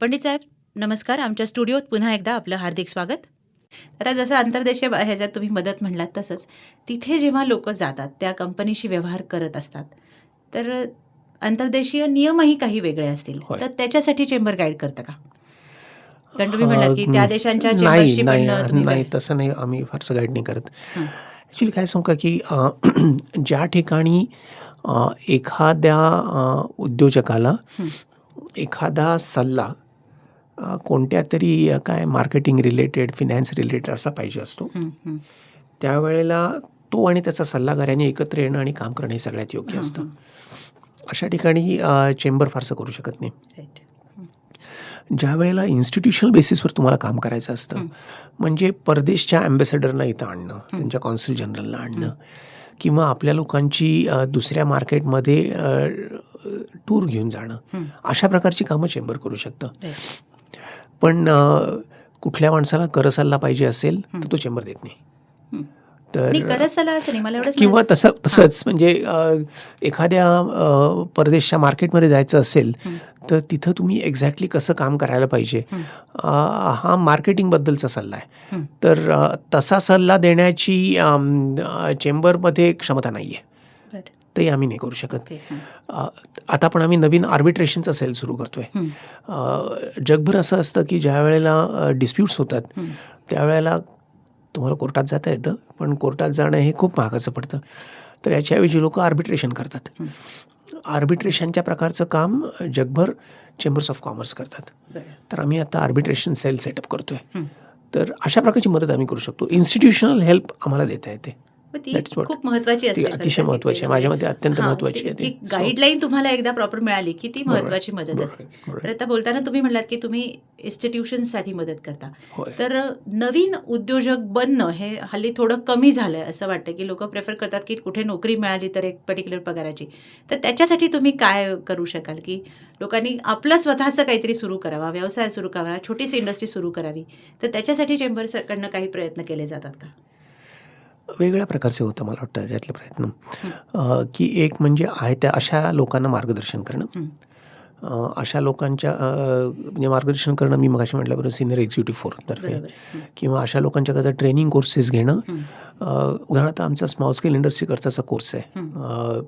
पंडित साहेब नमस्कार. आमच्या स्टुडिओत पुन्हा एकदा आपलं हार्दिक स्वागत. आता जसं अंतर्देशीय ह्याच्यात तुम्ही मदत म्हणलात तसंच तिथे जेव्हा लोकं जातात त्या कंपनीशी व्यवहार करत असतात तर अंतर्देशीय नियमही काही वेगळे असतील होय. तर त्याच्यासाठी चेंबर गाईड करतं का? कारण तुम्ही अ, म्हणालात की त्या देशांच्या नाही, चेंबरशी नाही, पण तुम्ही नाही तसं नाही आम्ही फारसं गाईड नाही करत. हं, ॲक्च्युली काय सांगू का, की ज्या ठिकाणी एखाद्या उद्योजकाला हं, एखादा सल्ला कोणत्यातरी काय मार्केटिंग रिलेटेड, फायनान्स रिलेटेड असा पाहिजे असतो. हं, हं. त्यावेळेला तो आणि त्याचा सल्लागार यांनी एकत्र येणं आणि काम करणं हे सगळ्यात योग्य हं, असतं. हं. अशा ठिकाणी चेंबर फारसं करू शकत नाही. राईट. ज्यावेळेला इन्स्टिट्यूशनल बेसिसवर तुम्हाला काम करायचं असतं, हं, म्हणजे परदेशच्या अँबॅसेडरना इथं आणणं, हं. त्यांच्या कॉन्सल जनरलला आणणं किंवा आपल्या लोकांची दुसऱ्या मार्केटमध्ये टूर घेऊन जाणं, हं. अशा प्रकारची कामं चेंबर करू शकतं. राईट. पण कुठल्या माणसाला करसल्ला पाहिजे असेल हं. तर तो चेंबर देत नाही. हं. तर नाही करत सला असं नाही मला एवढंच किंवा म्हणायचं. तसंच म्हणजे एखाद्या परदेशच्या मार्केटमध्ये जायचं असेल हं, तर तिथं तुम्ही एक्झॅक्टली कसं काम करायला पाहिजे, हं, हा मार्केटिंगबद्दलचा सल्ला आहे. हं. तर तसा सल्ला देण्याची चेंबरमध्ये क्षमता नाही आहे. बरं. ते आम्ही नाही करू शकत. ओके. हं, आता पण आम्ही नवीन आर्बिट्रेशनचा सेल सुरू करतोय. हं, जगभर असं असतं की ज्या वेळेला डिस्प्यूट्स होतात हं. त्यावेळेला तुम्हाला कोर्टात जाता येतं, पण कोर्टात जाणं हे खूप महागाचं पडतं. तर याच्याऐवजी लोकं आर्बिट्रेशन करतात. हं. आर्बिट्रेशनच्या प्रकारचं काम जगभर चेंबर्स ऑफ कॉमर्स करतात. बरं. तर आम्ही आता आर्बिट्रेशन सेल सेटअप करतोय. हं. तर अशा प्रकारची मदत आम्ही करू शकतो. इन्स्टिट्यूशनल हेल्प आम्हाला देता येते. मग ती That's what. खूप महत्त्वाची ती असते खरं अतिशय तर, की महत्त्वाची ते आहे. माझ्या म्हणजे मते अत्यंत हां, महत्त्वाची आहे की ती. गाईडलाईन तुम्हाला एकदा प्रॉपर मिळाली की ती बरोबर, महत्त्वाची मदत बरोबर, असते. बरोबर. तर आता बोलताना तुम्ही म्हणालात की तुम्ही इन्स्टिट्यूशन्ससाठी मदत करता. होय. तर नवीन उद्योजक बनणं हे हल्ली थोडं कमी झालंय असं वाटतं, की लोकं प्रेफर करतात की कुठे नोकरी मिळाली तर एक पर्टिक्युलर पगाराची. तर त्याच्यासाठी तुम्ही काय करू शकाल, की लोकांनी आपलं स्वतःचं काहीतरी सुरू करावा, व्यवसाय सुरू करावा, छोटीशी इंडस्ट्री सुरू करावी. तर त्याच्यासाठी चेंबर्सकडनं काही प्रयत्न केले जातात का? वेगळ्या प्रकारचे होतं मला वाटतं त्यातले प्रयत्न. हं, की एक म्हणजे आहे त्या अशा लोकांना मार्गदर्शन करणं. हं. अशा लोकांच्या म्हणजे मार्गदर्शन करणं मी मगाशी म्हटल्याबरोबर सिनियर एक्झिक्युटिव्ह फोरमतर्फे बरोबर. हं, किंवा अशा लोकांच्याकरता ट्रेनिंग कोर्सेस घेणं. हं, उदाहरणार्थ आमचा स्मॉल स्केल इंडस्ट्री करताचा कोर्स आहे. हं.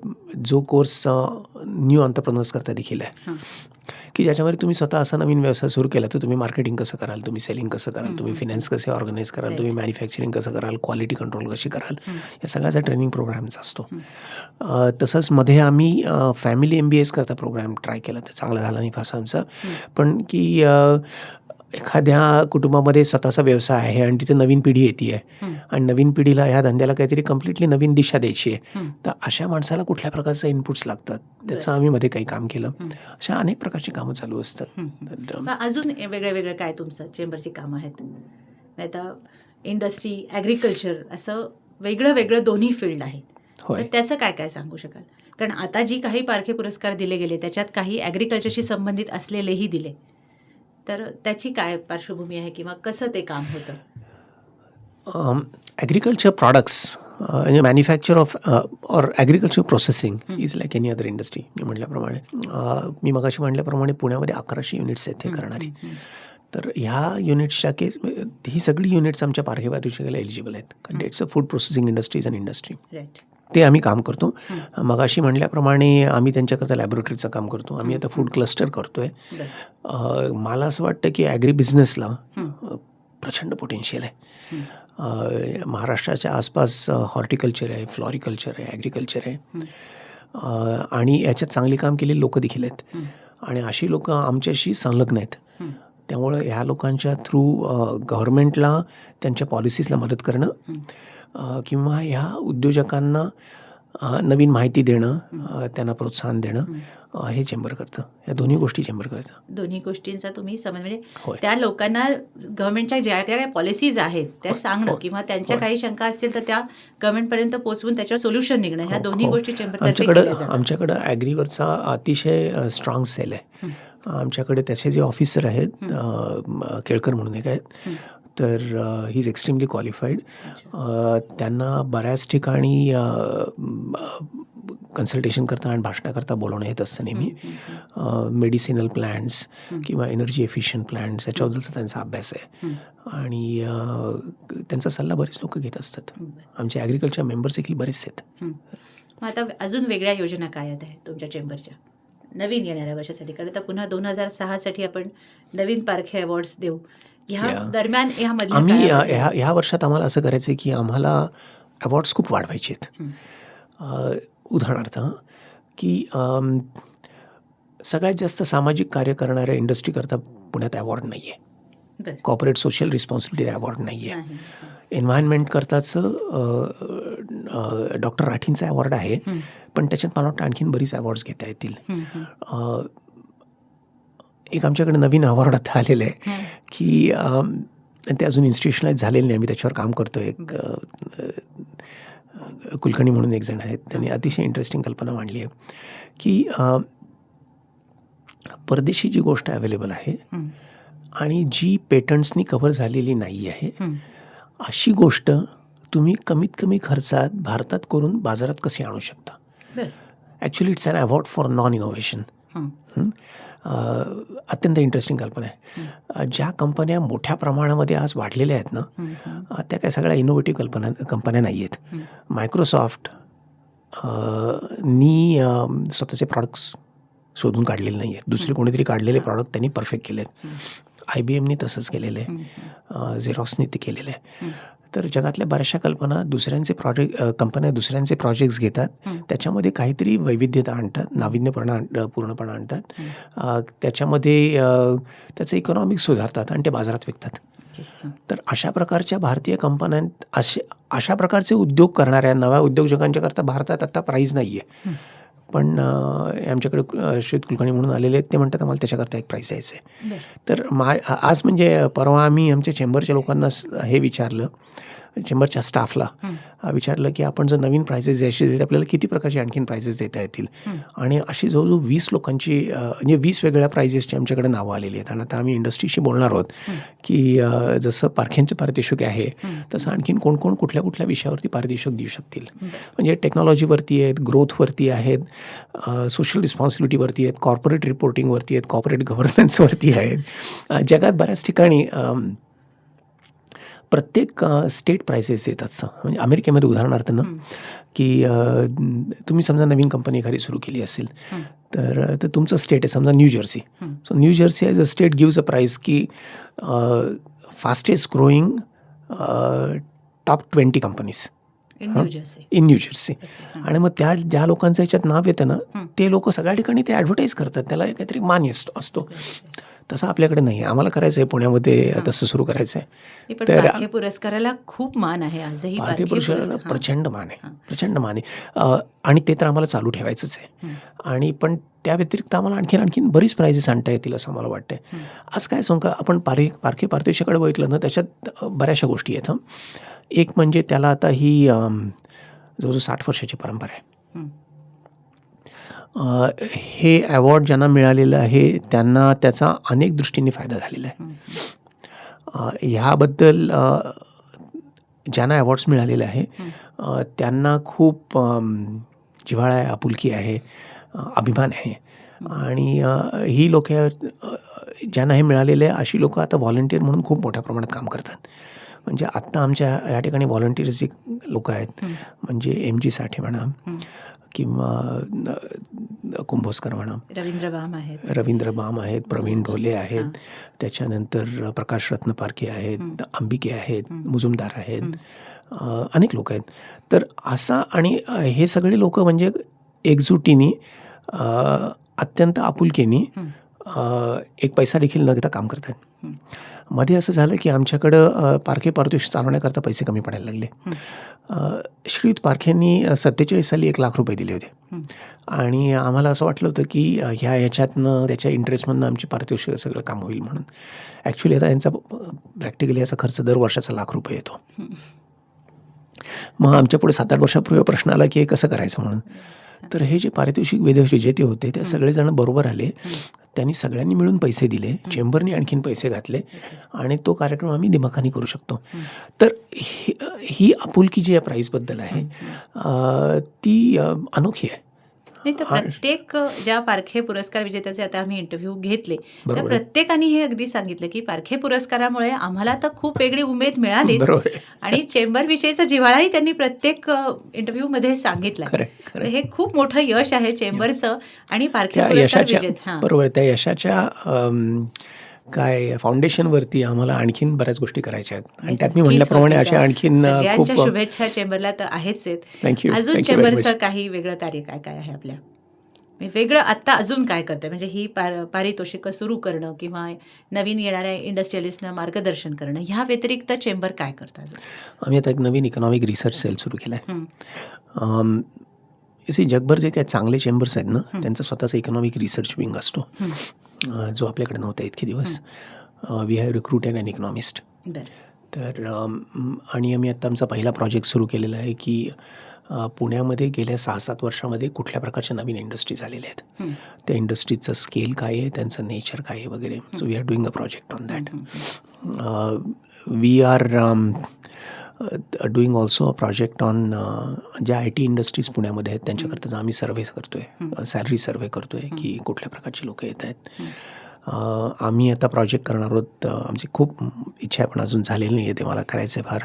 जो कोर्स न्यू एंटरप्रेन्योर्स करता देखील आहे, हां. की ज्याच्यामध्ये तुम्ही स्वतः असा नवीन व्यवसाय सुरू केला तर तुम्ही मार्केटिंग कसं कराल, तुम्ही सेलिंग कसं कराल, हं, तुम्ही हं, फायनान्स कसे ऑर्गनाईज कराल, राईट. तुम्ही मॅन्युफॅक्चरिंग कसं कराल, क्वालिटी कंट्रोल कशी कराल, हं, या सगळ्याचा ट्रेनिंग प्रोग्रामचा असतो. हं. तसंच मध्ये आम्ही फॅमिली MBAs करता प्रोग्राम ट्राय केला. तर चांगला झाला नाही फारसा आमचा. हं. पण की एखाद्या कुटुंबामध्ये स्वतःचा व्यवसाय आहे आणि तिथे नवीन पिढी येते आहे हं, आणि नवीन पिढीला ह्या धंद्याला काहीतरी कम्प्लिटली नवीन दिशा द्यायची आहे. हं. तर अशा माणसाला कुठल्या प्रकारचे इनपुट्स लागतात त्याचं बरं. आम्ही मध्ये काही काम केलं. हं, अशा अनेक प्रकारची कामं चालू असतात. हं, हं. तर मग अजून वेगळं वेगळं काय तुमचं चेंबरची कामं आहेत? नाही तर इंडस्ट्री, ॲग्रिकल्चर असं वेगळं वेगळं दोन्ही फील्ड आहे. तर होय. त्याचं काय काय सांगू शकाल? कारण आता जी काही पारखे पुरस्कार दिले गेले त्याच्यात काही ॲग्रिकल्चरशी संबंधित असलेलेही दिले. तर त्याची काय पार्श्वभूमी आहे किंवा कसं ते काम होतं? ॲग्रिकल्चर प्रॉडक्ट्स म्हणजे manufacture of or agriculture processing हं. Is like any other industry. मी म्हटल्याप्रमाणे मी मगाशी म्हटल्याप्रमाणे पुण्यामध्ये 1100 युनिट्स आहेत हे हं, करणारी. हं, हं. तर ह्या युनिट्सच्या ही सगळी युनिट्स आमच्या पारखे पारितोषिकाला एलिजिबल आहेत. कारण it's a food processing industry is an industry. Right. ते आम्ही काम करतो. हं. मगाशी म्हटल्याप्रमाणे आम्ही त्यांच्याकरता लॅबोरेटरीचं काम करतो. आम्ही हं, आता हं. फूड क्लस्टर करतोय. बरं. मला असं वाटतं की ॲग्री बिझनेसला हं, प्रचंड पोटेन्शियल आहे. हं, महाराष्ट्राच्या आसपास हॉर्टिकल्चर आहे, फ्लॉरिकल्चर आहे, ॲग्रिकल्चर आहे. हं, आणि याच्यात चांगली काम केलेली लोकं देखील आहेत हं, आणि अशी लोकं आमच्याशी संलग्न आहेत. हं, त्यामुळं ह्या लोकांच्या थ्रू गव्हर्नमेंटला त्यांच्या पॉलिसीजला मदत करणं हं, किंवा ह्या उद्योजकांना नवीन माहिती देणं, हं, त्यांना प्रोत्साहन देणं, हं. हे चेंबर करतं. या दोन्ही गोष्टी चेंबर करतं. दोन्ही गोष्टींचा तुम्ही म्हणजे होय. त्या लोकांना गव्हर्नमेंटच्या ज्या काही पॉलिसीज आहेत त्या होय, सांगणं होय, किंवा त्यांच्या होय. काही शंका असतील तर त्या गव्हर्नमेंटपर्यंत पोहोचवून त्याच्यावर सोल्युशन निघणं ह्या हो, दोन्ही हो. गोष्टी चेंबरतर्फे केल्या जातात. आमच्याकडं ॲग्रीवरचा अतिशय स्ट्रॉंग सेल आहे. हं, आमच्याकडे त्याचे जे ऑफिसर आहेत, केळकर म्हणून एक आहेत. हं. तर ही इज एक्स्ट्रीमली क्वालिफाईड. अच्छा. त्यांना बऱ्याच ठिकाणी कन्सल्टेशनकरता आणि भाषणाकरता बोलवणं येत असतं नेहमी. मेडिसिनल प्लॅन्ट्स किंवा एनर्जी एफिशियंट प्लॅन्ट्स याच्याबद्दलचा त्यांचा अभ्यास आहे आणि त्यांचा सल्ला बरेच लोक घेत असतात. आमचे ॲग्रिकल्चर मेंबर्स देखील बरेचसे आहेत. मग आता अजून वेगळ्या योजना काय आहेत तुमच्या चेंबरच्या नवीन येणाऱ्या वर्षासाठी? कारण आता पुन्हा 2006साठी आपण नवीन पारखे अवॉर्ड्स देऊ. ह्या दरम्यान ह्यामधल्या आम्ही काळामध्ये ह्या वर्षात आम्हाला असं करायचं आहे की आम्हाला अवॉर्ड्स खूप वाढवायचे आहेत. उदाहरणार्थ की सगळ्यात जास्त सामाजिक कार्य करणाऱ्या इंडस्ट्रीकरता पुण्यात अवॉर्ड नाही आहे. बरं. कॉर्पोरेट सोशल रिस्पॉन्सिबिलिटी अवॉर्ड नाही आहे. नाही. एन्व्हायरमेंटकरताचं डॉक्टर राठींचा अवॉर्ड आहे, पण त्याच्यात मला वाटतं आणखीन बरीच अवॉर्ड्स घेता येतील. एक आमच्याकडे नवीन अवॉर्ड आता आलेलं आहे की ते अजून इन्स्टिट्यूशनलाइज झालेलं नाही. आम्ही त्याच्यावर काम करतो. एक कुलकर्णी म्हणून एक जण आहेत, त्यांनी अतिशय इंटरेस्टिंग कल्पना मांडली आहे की परदेशी जी गोष्ट अवेलेबल आहे आणि जी पेटंट्सनी कव्हर झालेली नाही आहे अशी गोष्ट तुम्ही कमीत कमी खर्चात भारतात करून बाजारात कशी आणू शकता. Actually it's an award for non innovation. अत्यंत इंटरेस्टिंग कल्पना आहे. ज्या कंपन्या मोठ्या प्रमाणामध्ये आज वाढलेल्या आहेत ना, त्या काय सगळ्या इनोव्हेटिव्ह कंपन्या नाही आहेत. मायक्रोसॉफ्ट नी स्वतःचे प्रॉडक्ट्स शोधून काढलेले नाही आहेत. दुसरे कोणीतरी काढलेले प्रॉडक्ट त्यांनी परफेक्ट केले आहेत. IBMनी तसंच केलेलं आहे. झेरॉक्सनी ते केलेलं आहे. तर जगातल्या बऱ्याचशा कल्पना कंपन्या दुसऱ्यांचे प्रोजेक्ट्स घेतात, त्याच्यामध्ये काहीतरी वैविध्यता आणतात, नाविन्यपूर्णपणा आणतात, त्याच्यामध्ये त्याचं इकॉनॉमिक्स सुधारतात आणि ते बाजारात विकतात. तर अशा प्रकारच्या भारतीय कंपन्यां अशा प्रकारचे उद्योग करणाऱ्या नव्या उद्योजकांच्याकरता भारतात आता प्राईज नाही आहे. पण आमच्याकडे श्रीत कुलकर्णी म्हणून आलेले आहेत, ते म्हणतात आम्हाला त्याच्याकरता एक प्राईज द्यायचं आहे. तर आज म्हणजे परवा आम्ही आमच्या चेंबरच्या लोकांना हे विचारलं, चेंबरच्या स्टाफला विचारलं की आपण जर नवीन प्राइजेस द्यायची तर आपल्याला किती प्रकारचे आणखीन प्राइजेस देता येतील. आणि अशी जवळजवळ 20 लोकांची म्हणजे 20 वेगळ्या प्राइजेसची आमच्याकडे नावं आलेली आहेत. आणि आता आम्ही इंडस्ट्रीशी बोलणार आहोत की जसं पारख्यांचं पारितोषिक आहे तसं आणखीन कोण कुठल्या कुठल्या विषयावरती पारितोषिक देऊ शकतील. म्हणजे टेक्नॉलॉजीवरती आहेत, ग्रोथवरती आहेत, सोशल रिस्पॉन्सिबिलिटीवरती आहेत, कॉर्पोरेट रिपोर्टिंगवरती आहेत, कॉर्पोरेट गव्हर्नन्सवरती आहेत. जगात बऱ्याच ठिकाणी प्रत्येक स्टेट प्राइसेस देत असतं. म्हणजे अमेरिकेमध्ये उदाहरणार्थ ना की तुम्ही समजा नवीन कंपनी एखादी सुरू केली असेल तर तुमचं स्टेट आहे समजा New Jersey. So New Jersey as a state gives a prize की fastest growing top 20 companies in New Jersey. आणि मग ज्या लोकांचं याच्यात नाव येतं ना ते लोक सगळ्या ठिकाणी ते ॲडव्हर्टाईज करतात, त्याला काहीतरी मान असतो. तसं आपल्याकडे नाही आहे. आम्हाला करायचं आहे, पुण्यामध्ये तसं सुरू करायचं आहे. तर पारखे पुरस्काराला खूप मान आहे आजही. पारखे पुरस्काराला प्रचंड मान आहे. आणि ते तर आम्हाला चालू ठेवायचंच आहे. आणि पण त्या व्यतिरिक्त आम्हाला आणखीन बरीच प्राइजेस आणता येतील असं मला वाटतं. आज काय सांगू का, आपण पारखे पारितोषिकाकडे बघितलं ना त्याच्यात बऱ्याचशा गोष्टी आहेत. एक म्हणजे त्याला आता ही जवळजवळ 60 वर्षाची परंपरा आहे. हे अवॉर्ड ज्यांना मिळालेलं आहे त्यांना त्याचा अनेक दृष्टींनी फायदा झालेला आहे. ह्याबद्दल ज्यांना अवॉर्ड्स मिळालेले आहे त्यांना खूप जिव्हाळा आहे, आपुलकी आहे, अभिमान आहे. आणि ही लोक ज्यांना हे मिळालेले आहे अशी लोक आता व्हॉलंटियर म्हणून खूप मोठ्या प्रमाणात काम करतात. म्हणजे आत्ता आमच्या या ठिकाणी व्हॉलंटियर्स जे लोक आहेत म्हणजे MG साठे म्हणा किंवा कुंभोजकर म्हणा, रवींद्र बाम आहेत, प्रवीण ढोले आहेत, त्याच्यानंतर प्रकाश रत्न पारखे आहेत, अंबिके आहेत, मुजुमदार आहेत, अनेक लोक आहेत. तर असा आणि हे सगळे लोक म्हणजे एकजुटीने अत्यंत आपुलकीने एक पैसा देखील न घेता काम करतात. मध्ये असं झालं की आमच्याकडं पारखे पारितोषिक चालवण्याकरता पैसे कमी पडायला लागले. श्रीयुत पारखेंनी 47 साली 1 लाख रुपये दिले होते. आणि आम्हाला असं वाटलं होतं की ह्याच्यातनं त्याच्या इंटरेस्टमधनं आमची पारितोषिक सगळं काम होईल म्हणून. ॲक्च्युली आता यांचा प्रॅक्टिकली याचा खर्च दर वर्षाचा ₹1,00,000 येतो. मग आमच्या पुढे 7-8 वर्षापूर्वी प्रश्न आला की हे कसं करायचं म्हणून. तर हे जे पारितोषिक विजेते होते ते सगळेजण बरोबर आले. त्यांनी सगळ्यांनी मिळून पैसे दिले, चेंबरनी आणखीन पैसे घातले आणि तो कार्यक्रम आम्ही दिमाखानी करू शकतो. तर ही आपुलकी जी या प्राईजबद्दल आहे ती अनोखी आहे. नाही तर प्रत्येक ज्या पारखे पुरस्कार विजेत्याचे आता आम्ही इंटरव्ह्यू घेतले त्या बरोबर आहे. प्रत्येकाने हे अगदी सांगितलं की पारखे पुरस्कारामुळे आम्हाला तर खूप वेगळी उमेद मिळालीच बरोबर आहे. आणि चेंबर विषयीचा जिव्हाळाही त्यांनी प्रत्येक इंटरव्ह्यू मध्ये सांगितलं. खरं आहे, खरं तर आहे. हे खूप मोठं यश आहे चेंबरचं आणि पारखे त्या पुरस्कार यशाच्या विजेते. हां बरोबर आहे. त्या यशाच्या काय फाउंडेशनवरती आम्हाला आणखीन बऱ्याच गोष्टी करायच्या आहेत आणि त्यात मी नक्कीच म्हटल्याप्रमाणे होतील अशा त्या. आणखीन सगळ्यांच्या खूप शुभेच्छा चेंबरला तर आहेच आहेत. थँक्यू अजून थँक्यू व्हेरी चेंबरचं मच. काही वेगळं कार्य काय काय आहे आपल्या म्हणजे वेगळं आत्ता अजून काय करतंय म्हणजे ही पारितोषिकं सुरू करणं किंवा नवीन येणाऱ्या इंडस्ट्रियलिस्टना मार्गदर्शन करणं ह्या व्यतिरिक्त चेंबर काय करतं अजून? आम्ही आता एक नवीन इकॉनॉमिक रिसर्च सेल सुरू केला आहे. जगभर जे काही चांगले चेंबर्स आहेत ना त्यांचा स्वतःचा इकॉनॉमिक रिसर्च विंग असतो जो आपल्याकडे नव्हता इतके दिवस. We have recruited an economist. बरं. तर आणि आम्ही आता आमचा पहिला प्रोजेक्ट सुरू केलेला आहे की पुण्यामध्ये गेल्या 6-7 वर्षामध्ये कुठल्या प्रकारच्या नवीन इंडस्ट्रीज आलेल्या आहेत, त्या इंडस्ट्रीजचं स्केल काय आहे, त्यांचं नेचर काय आहे वगैरे. So we are doing a project on that. We are doing also a project on ज्या IT इंडस्ट्रीज पुण्यामध्ये आहेत त्यांच्याकरता आम्ही सर्व्हेस करतो आहे, सॅलरी सर्व्हे करतो आहे की कुठल्या प्रकारची लोकं येत आहेत. आम्ही आता प्रोजेक्ट करणार आहोत. आमची खूप इच्छा आहे पण अजून झालेली नाही आहे, ते मला करायचं आहे फार.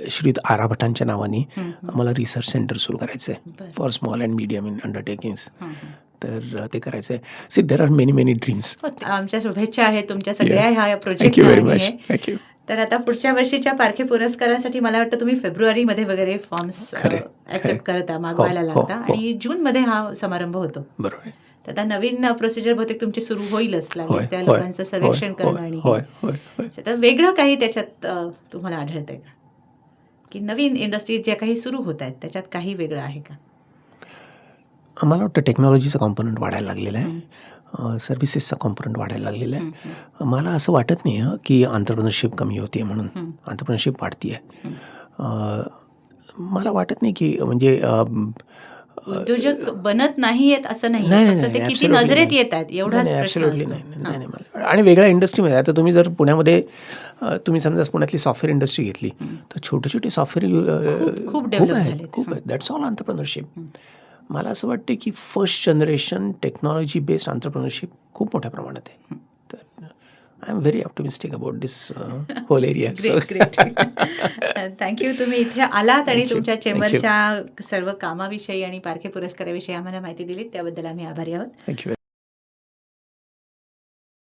श्रीयुत आरा भटांच्या नावाने आम्हाला रिसर्च सेंटर सुरू करायचं आहे for small and medium in undertakings. तर ते करायचं आहे. See there are many dreams. आमच्या शुभेच्छा आहेत तुमच्या सगळ्या ह्या thank you project very much. Thank you. तर आता पुढच्या वर्षीच्या पारखे पुरस्कारासाठी मला वाटतं तुम्ही फेब्रुवारीमध्ये वगैरे फॉर्म्स ऍक्सेप्ट करता, मागवायला लागता आणि जूनमध्ये हा समारंभ होतो. बरोबर आहे. तर आता नवीन प्रोसिजर बहुतेक तुमची सुरू होईलच लागेल त्या लोकांचं सर्वेक्षण करणं आणि तर वेगळं काही त्याच्यात तुम्हाला आढळतंय का की नवीन इंडस्ट्रीज ज्या काही सुरू होत आहेत त्याच्यात काही वेगळं आहे का? मला वाटतं टेक्नॉलॉजीचा कॉम्पोनंट वाढायला लागलेला आहे, सर्व्हिसेसचा कॉम्पोनंट वाढायला लागलेला आहे. मला असं वाटत नाही की एंटरप्रेन्योरशिप कमी होते म्हणून. एंटरप्रेन्योरशिप वाढती आहे. मला वाटत नाही की म्हणजे उद्योजक बनत नाहीयेत असं नाही, फक्त ते किती नजरेत येत आहेत एवढाच प्रश्न असतो. आणि वेगळ्या इंडस्ट्रीमध्ये आता तुम्ही जर पुण्यामध्ये तुम्ही समजा पुण्यातली सॉफ्टवेअर इंडस्ट्री घेतली तर छोटे छोटे सॉफ्टवेअर खूप डेव्हलप झाले. खूप आहेत. That's all entrepreneurship. मला असं वाटते की first generation technology based entrepreneurship खूप मोठ्या प्रमाणात आहे. तर I am very optimistic about this whole area. Thank you. तुम्ही इथे आलात आणि तुमच्या चेंबरच्या सर्व कामाविषयी आणि पारखे पुरस्काराविषयी आम्हाला माहिती दिली त्याबद्दल आम्ही आभारी आहोत. थँक्यू.